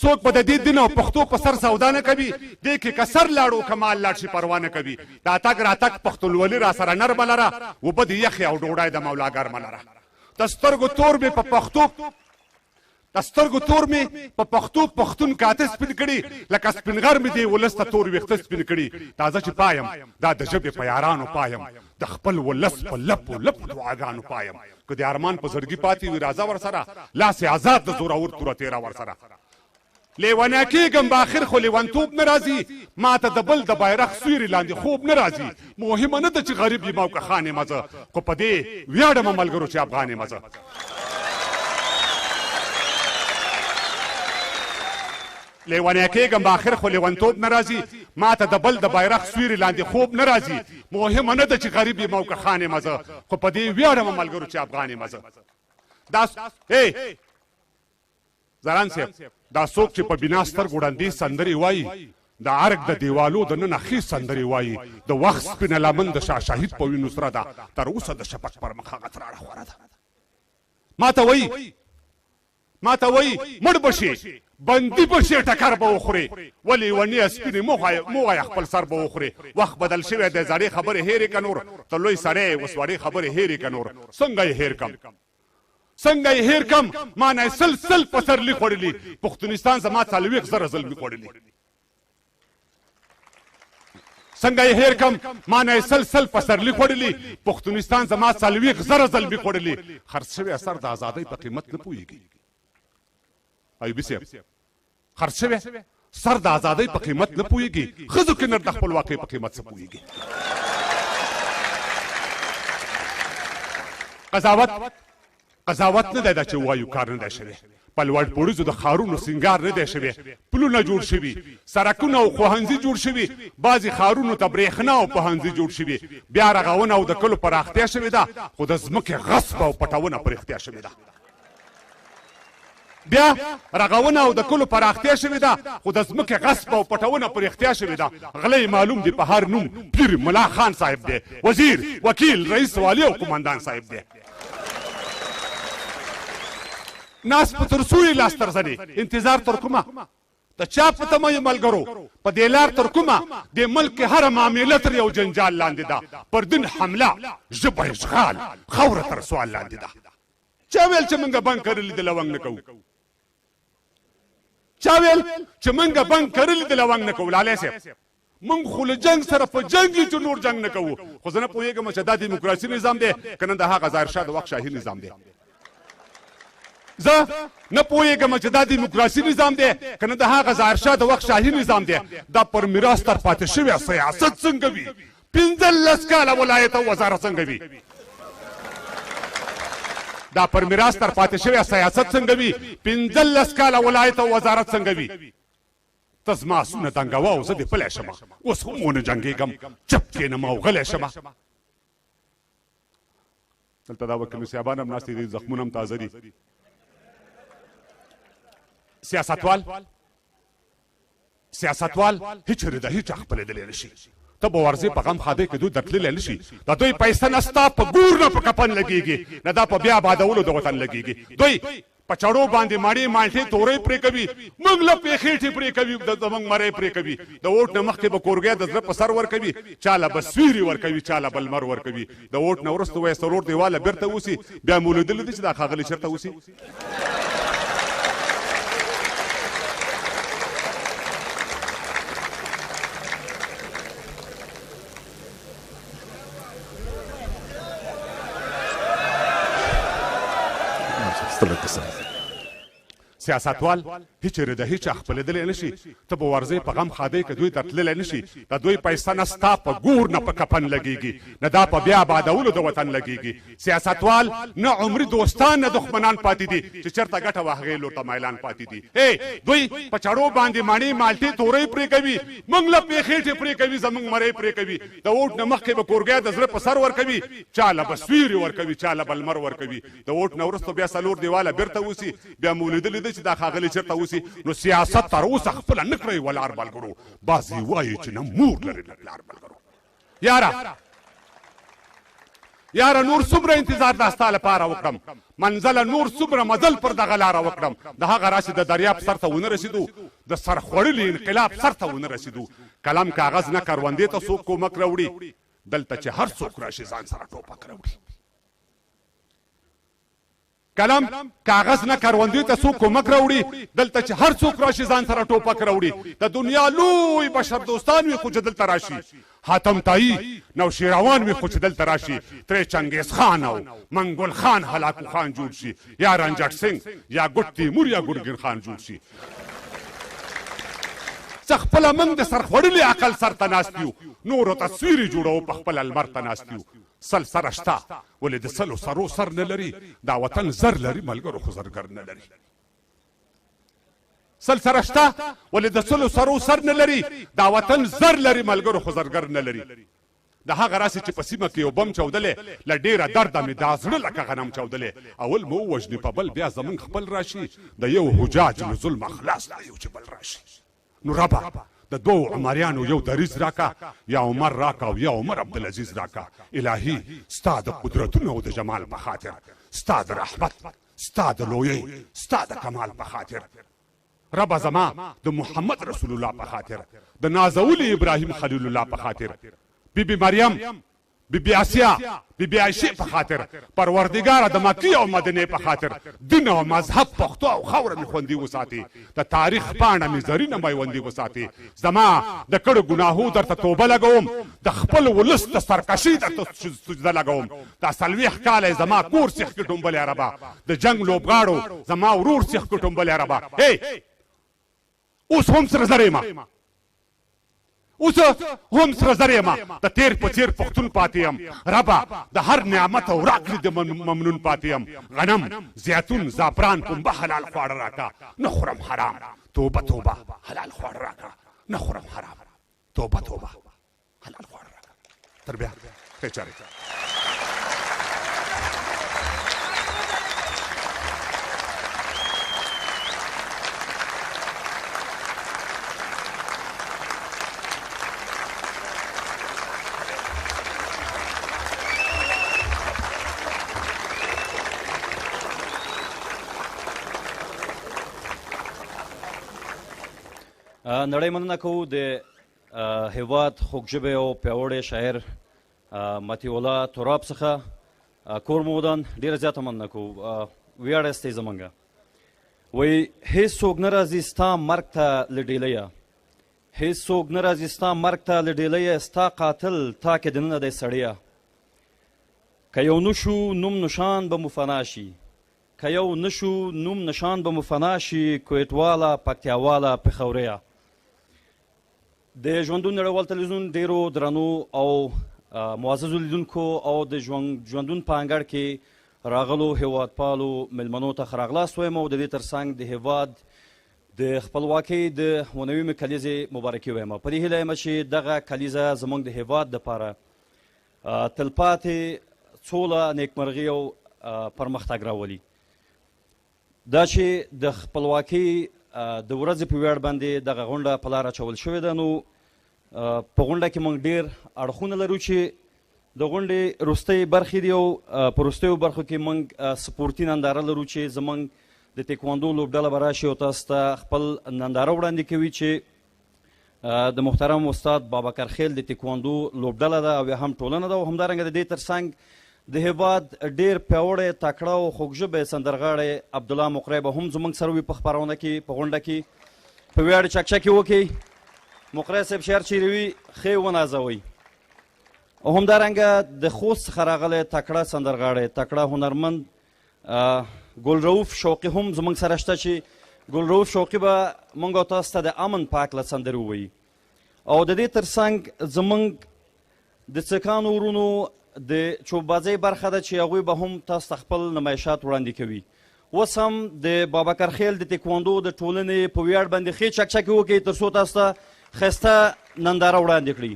څوک به د دې دین او پښتو په سر سودا نه کوي دې کې که سر لاړو که مال لاړ شي پروا نه کوي دا تګ راتګ پښتونولي را سره نرمه لره اوبه د یخې او ډوډۍ د مولا ګرمه لره د سترګو تور مې په پښتو د سترګو تور مې په پښتو پښتون کاته سپین کړي لکه سپینغر مې دی ولس ته تور ویښته سپین کړي تازه چې پایم دا د ژبې په یارانو پایم د خپل ولس په لپو لپو دعاګانو پایم که د ارمان په زړګي پاتې وي راځه ورسره لاس آزاد د زورور توره تېره ورسره لیونی کېږم به آخر خو لیونتوب نه راځي ما ته د بل د بیرغ سیوري لاندې خوب نه راځي مهمه نه ده چې غریب یم او که خان یم زه خو په دې ویاړم ملګرو چې افغان یم زه لیونی کېږم به آخر خو لیونتوب نه راځي ما ته د بل د بیرغ سیوري لاندې خوب نه راځي مهمه نه ده چې غریب یم او که خان یم زه خو په دې ویاړم ملګرو چې افغان یم زه دا زران صاحب دا څوک چې په بنا سترګو ړندې سندرې وایي د ارګ د دیوالو د نن ښې سندرې وایي د وخت سپینه لمن د شاه شهید په وینو سره ده تر اوسه د شفق پر مخ هغه تراړه خوره ده ما ته وایي مړ به شي بندي به شي ټکر به وخورې ولې ونې سپینې موغه خپل سر به وخورې وخت بدل شوی دی زړې خبرې هېرې که نور ته لوی سړی اوس وړې خبرې هېرې که نور څنګه یې هېر کم څنګه یې هېر کم ما نه یې سل پسرلي خوړلي پښتونستان زما 40,000 ظلمي خوړلي څنګه یې هېر کم ما نه یې سل پسرلي خوړلي پښتونستان زما 40,000 ظلمي خوړلي خرڅ شوی اثر د ازادۍ په قیمت نه پوهېږي ایوبي صاحب خرڅ شوی سر د ازادۍ په قیمت نه پوهېږي ښځو کې نر د خپلواکۍ په قیمت څه پوهېږي قضاوت نه دی دا چې وایو کار نه دی شوی په لوړ پوړیزو د ښارونو سینګار نه دی شوی پلونه جوړ شوي سړکونه او پوهنځي جوړ شوي بعضې ښارونو ته برېښنا او پوهنځي جوړ شوي بیا رغونه او د کلو پراختیا شوې ده خو د ځمکې غصب او پټونه پرېختیا شوې ده بیا رغونه او د کلو پراختیا شوې ده خو د ځمکې غصب او پټونه پرېختیا شوې ده غلی معلوم دی په هر نوم پیر ملا خان صاحب دی وزیر وکیل رئیس والی او قمندان صاحب دی ناس په ترسوی لاس تر زنې انتظار تر کومه د چا په تمه یې ملګرو په دې لار تر کومه د ملک هره معامله تر یو جنجال لاندې ده پر دین حمله ژبه اشغال خوره تر سوال لاندې ده چا ویل چې موږ بند کرلي د لونګ نه کوو چا ویل چې موږ بند کرلي د لونګ نه کوو لالی صاحب موږ خو له جنګ سره په جنګ یو چې نور جنګ نه کوو خو زه نه پوهېږم چې دا دیموکراسي نظام دی که نه د هغه ظاهرشاه د وخت شاهي نظام دی زه نه پوهېږم چې دا دیموکراسي نظام دی که نه د هغه ظاهرشاه د وخت شاهي نظام دی دا پر میراث تر پاتې شوی سیاست څنګه وي 15 کاله ولایت او وزارت څنګه وي دا پر میراث تر پاتې شوی سیاست څنګه وي 15 کاله ولایت او وزارت څنګه وي ته زما آسونه دنګوه او زه دې پلی شمه اوس هم ونه جنګېږم چپ کښېنم او غلی شمه دلته دا وکیل صاحبان هم ناستې دي زخمونه هم تازه دي سیاستوال هیڅ د هیچ خپلېدلی نه شي ته به ورځې په غم خادۍ کې دوی درتللی نه شي د دوی پیسه نه ستا په ګور نه په کفن لګېږي نه دا په بیا آبادولو د وطن لګېږي دوی په چړو باندې ماڼې مالټې تورۍ پرې کوي موږ له پېخېټې پرې کوي زموږ مرۍ پرې کوي د ووټ نه مخکې به کورګی د زړه په سر ورکوي چا له به سویري ورکوي چا له به لمر ورکوي د ووټ نه وروسته وایي څلور دیواله بېرته اوسي بیا مو لیدلي دي چې دا ښاغلي چېرته اوسي سیاستوال هیڅ د هیچ خپلېدلی نه شي ته به ورځې په غم خادۍ کې دوی درتللی نه شي د دوی پیسه نه ستا په ګور نه په کفن لګېږي نه دا په بیا آبادولو د وطن لګېږي سیاستوال نه عمري دوستان نه دښمنان پاتې دي چې چېرته ګټه وه هغې لور ته میلان پاتې دي دوی په چړو باندې ماڼې مالټې تورۍ پرې کوي موږ له پېخېټې پرې کوي زموږ مرۍ پرې کوي د ووټ نه مخکې به کورګی د زړه په سر ورکوي چا له به سویري ورکوي چا له به لمر ورکوي د ووټ نه وروسته بیا څلور دیواله بېرته اوسي بیا مو لیدلي ده چې دا ښاغلي چېرته اوسي نو سیاست تر اوسه خپله نه کړئ ولار ملګرو بعضې وایي چې نه مور لري نه پلار ملګرو یاره یاره نور څومره انتظار دا ستا لپاره وکړم منزله نور څومره مزل پر دغه لاره وکړم د هغه راسې د دریاب سر ته ونه رسېدو د سرخوړلي انقلاب سر ته ونه رسېدو قلم کاغذ نه کروندې ته څوک کومک راوړي دلته چې هر څوک راشي ځان سره ټوپک راوړي قلم کاغذ نه کروندې ته څوک کومک راوړي دلته چې هر څوک راشي ځان سره ټوپک راوړي د دنیا لوی بشر دوستان وي خو چې دلته راشي حاتم طایی نوشیروان وي خو چې دلته راشي ترې چنګیز خان او منګل خان هلاکو خان جوړ شي یا رنجټ سنګ یا ګوټ تیمور یا ګورګین خان جوړ شي څه خپله موږ د سرخوړلي عقل سر ته ناست یو نورو تصویر یې جوړوو په خپله لمر ته ناست یو سل سره شته ولې د سلو سرو سر نه لري دا وطن زر لري ملګرو خو زرګر نه لري سل سره شته ولې د سلو سرو سر نه لري دا وطن زر لري ملګرو خو زرګر نه لري د هغه راسې چې په سیمه کې یو بم چاودلی له ډېره درده مې دا زړه لکه غنم چاودلی اول مو ووژنې په بل بیا زمونږ خپل راشي د یو حجاج له ظلمه خلاص دا یو چې بل راشي نو ربه د دوو عمریانو یو دریز راکا یا عمر راکا او یا عمر عبدالعزیز راکا الهی ستا د قدرتونو او د جمال په خاطر ستا د رحمت ستا د لویۍ ستا د کمال په خاطر ربه زما د محمد رسول الله په خاطر د نازولي ابراهیم خلیل الله په خاطر بیبي مریم بیبي آسیا بیبي عایشې په خاطر پروردګاره د مکې او مدینې په خاطر دین او مذهب پښتو او خاوره مې خوندي وساتي د تاریخ پاڼه مې زرینه میوندي وساتي زما د کړو ګناهو درته توبه لګوم د خپل ولس د سرکشي درته سجده لګوم دا څلوېښت کاله زما کور سیخ کې ټومبلی ربه د جنګ لوبغاړو زما ورور سیخ کې ټومبلی ربه اوس هم سره زر یم اوس هم سره زر یم د تیر په څیر پښتون پاتې یم ربه د هر نعمت او راکړې د ممنون پاتې یم غنم زیتون زعفران پنبه حلال خواړه راکه نه خورم حرام توبه توبه حلال خواړه راکه نه خورم حرام توبه توبه حلال خواړه راکه تر بیا ښې چارې نړۍ مننه کوو د هیواد خوږژبی او پیاوړی شاعر مطیع الله تراب څخه کور مو ودان ډېره زیاته مننه کوو ویاړ یاستئ زموږ وایي هېڅوک نه راځي ستا مرګ ته له ډیلیه هېڅوک نه راځي ستا مرګ ته له ډیلیه ستا قاتل تا کې دننه دی سړیه که یو نشو نوم نشان به مو فنا شي که یو نشو نوم نشان به مو فنا شي کویټواله پکتیاواله پېښوریه د ژوندون نړیوال تلویزیون ډیرو درنو او معززو لیدونکو او د ژوندون په انګړ کې راغلو هیوادپالو میلمنو ته ښه راغلاست وایم او د دې ترڅنګ د هیواد د خپلواکۍ د ونویمې کلیزې مبارکي وایم په دې هیله یم چې دغه کلیزه زموږ د هیواد دپاره تلپاتې سوله نیکمرغي او پرمختګ راولي دا چې د خپلواکۍ د ورځې په ویاړ باندې دغه غونډه په لار اچول شوې ده نو په غونډه کې موږ ډېر اړخونه لرو چې د غونډې وروستۍ برخې دي او په وروستیو برخو کې موږ سپورتي ننداره لرو چې زموږ د تیکواندو لوبډله به راشي او تاسو ته خپل ننداره وړاندې کوي چې د محترم استاد بابکر خیل د تیکواندو لوبډله ده او یا هم ټولنه ده او همدارنګه د دې ترڅنګ د هیواد ډېر پیاوړی تکړه او خوږژبی سندرغاړی عبدالله مقری به هم زموږ سره وي په خپرونه کې په غونډه کې په ویاړ چکچکې وکړئ مقری صاحب شعر چیرې وي ښې ونازوئ او همدارنګه د خوست څخه راغلی تکړه سندرغاړی تکړه هنرمند ګلرؤف شوقي هم زموږ سره شته چې ګلرؤف شوقي به موږ او تاسو ته د امن په هکله سندرې ووایي او د دې ترڅنګ زموږ د څکانو ورونو د چوببازۍ برخه ده چې هغوی به هم تاسو ته خپل نمایشات وړاندې کوي اوس هم د بابکر خیل د تیکواندو د ټولنې په ویاړ باندې ښې چکچکې وکړئ تر څو تاسو ته ښایسته ننداره وړاندې کړي